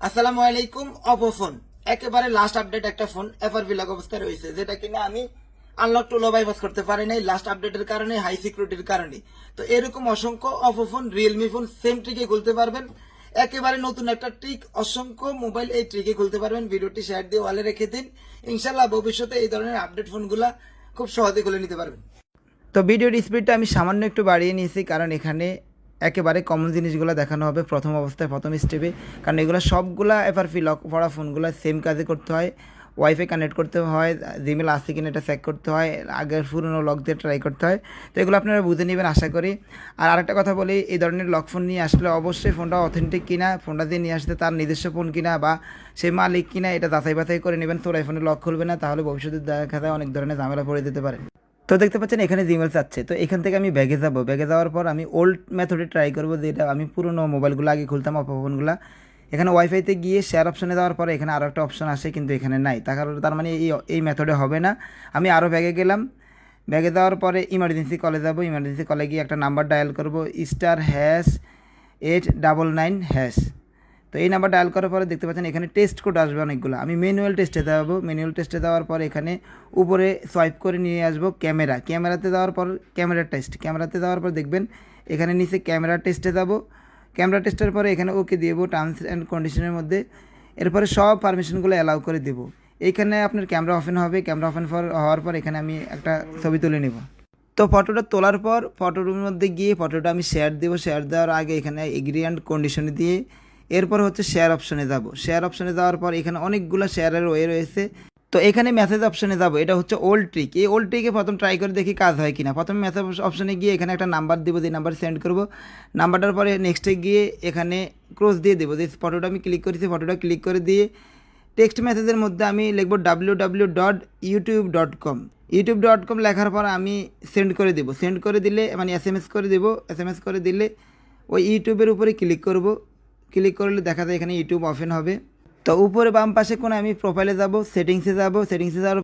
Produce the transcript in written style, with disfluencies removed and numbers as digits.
আসসালামু আলাইকুম। Oppo phone একেবারে লাস্ট আপডেট একটা ফোন এফআরপি লক অবস্থায় রয়েছে, যেটা কিনা আমি আনলক টুলো বাইপাস করতে পারি নাই লাস্ট আপডেটের কারণে, হাই সিকিউরিটির কারণে। তো এরকম অসংখ্য Oppo phone, Realme phone same ট্রিকে খুলতে পারবেন। একেবারে নতুন একটা ট্রিক, অসংখ্য মোবাইল এই ট্রিকে খুলতে পারবেন। ভিডিওটি শেয়ার দিয়ে ওয়ালে রেখে দিন, ইনশাল্লাহ ভবিষ্যতে এই ধরনের আপডেট ফোনগুলা খুব সহজে খুলে নিতে পারবেন। তো ভিডিওর স্পিডটা আমি সামান্য একটু বাড়িয়ে নিয়েছি, কারণ এখানে একেবারে কমন জিনিসগুলো দেখানো হবে প্রথম অবস্থায়, প্রথম স্টেপে। কারণ এগুলো সবগুলা এফআরপি লক পড়া ফোনগুলো সেম কাজে করতে হয়। ওয়াইফাই কানেক্ট করতে হয়, জিমেল আসছে কিনা এটা চেক করতে হয়, আগের পুরনো লক দিয়ে ট্রাই করতে হয়। তো এগুলো আপনারা বুঝে নেবেন আশা করি। আর আরেকটা কথা বলি, এই ধরনের লক ফোন নিয়ে আসলে অবশ্যই ফোনটা অথেন্টিক কিনা, ফোনটা দিয়ে নিয়ে আসতে তার নিজস্ব ফোন কিনা বা সে মালিক কিনা এটা যাচাই বাছাই করে নেবেন। চোরাই ফোনে লক খুলবে না, তাহলে ভবিষ্যতে দেখা যায় অনেক ধরনের ঝামেলা পড়ে যেতে পারে। তো দেখতে পাচ্ছেন এখানে জিমেল চাচ্ছে, তো এখান থেকে আমি ব্যাগে যাব। ব্যাগে যাওয়ার পর আমি ওল্ড মেথডে ট্রাই করবো, যেটা আমি পুরনো মোবাইলগুলো আগে খুলতাম, অপো ফোনগুলো। এখানে ওয়াইফাইতে গিয়ে শেয়ার অপশনে যাওয়ার পরে এখানে আরও একটা অপশন আসে, কিন্তু এখানে নাই। তার মানে এই মেথডে হবে না। আমি আরও ব্যাগে গেলাম। ব্যাগে যাওয়ার পরে ইমার্জেন্সি কলে যাব। ইমার্জেন্সি কলে গিয়ে একটা নাম্বার ডায়াল করব, *#899#। তো এই নাম্বার ডায়াল করার পরে দেখতে পাচ্ছেন এখানে টেস্ট কোড আসবে অনেকগুলো। আমি ম্যানুয়াল টেস্টে যাবো। ম্যানুয়াল টেস্টে যাওয়ার পর এখানে উপরে সোয়াইপ করে নিয়ে আসবো ক্যামেরাতে যাওয়ার পর ক্যামেরাতে যাওয়ার পর দেখবেন এখানে নিচে ক্যামেরা টেস্টে যাব। ক্যামেরা টেস্টের পরে এখানে ওকে দিয়ে দেবো টার্মস অ্যান্ড কন্ডিশনের মধ্যে। এরপরে সব পারমিশনগুলো অ্যালাউ করে দেবো। এইখানে আপনার ক্যামেরা ওপেন হবে। ক্যামেরা ওপেন হওয়ার পর এখানে আমি একটা ছবি তুলে নেব। তো ফটোটা তোলার পর ফটোর মধ্যে গিয়ে ফটোটা আমি শেয়ার দেবো। শেয়ার দেওয়ার আগে এখানে এগ্রি অ্যান্ড কন্ডিশনে দিয়ে এরপর হচ্ছে শেয়ার অপশনে যাব। শেয়ার অপশনে যাওয়ার পর এখানে অনেকগুলো শেয়ারের ওয়ে রয়েছে। তো এখানে মেসেজ অপশনে যাব। এটা হচ্ছে ওল্ড ট্রিক। এই ওল্ড ট্রিকে প্রথম ট্রাই করে দেখি কাজ হয় কিনা। প্রথমে মেসেজ অপশনে গিয়ে এখানে একটা নাম্বার দেবো, যে নাম্বার সেন্ড করব। নাম্বারটার পরে নেক্সটে গিয়ে এখানে ক্রস দিয়ে দেবো, যে ফটোটা আমি ক্লিক করেছি, ফটোটা ক্লিক করে দিয়ে টেক্সট মেসেজের মধ্যে আমি লিখব www.youtube.com। youtube.com লেখার পর আমি সেন্ড করে দেবো। সেন্ড করে দিলে মানে এসএমএস করে দেবো। এসএমএস করে দিলে ওই ইউটিউবের উপরে ক্লিক করব। ক্লিক করলে দেখা যায় এখানে ইউটিউব ওপেন হবে। তো উপরে বাম পাশে কোনো আমি প্রোফাইলে যাব, সেটিংসে যাব। সেটিংসে যাওয়ার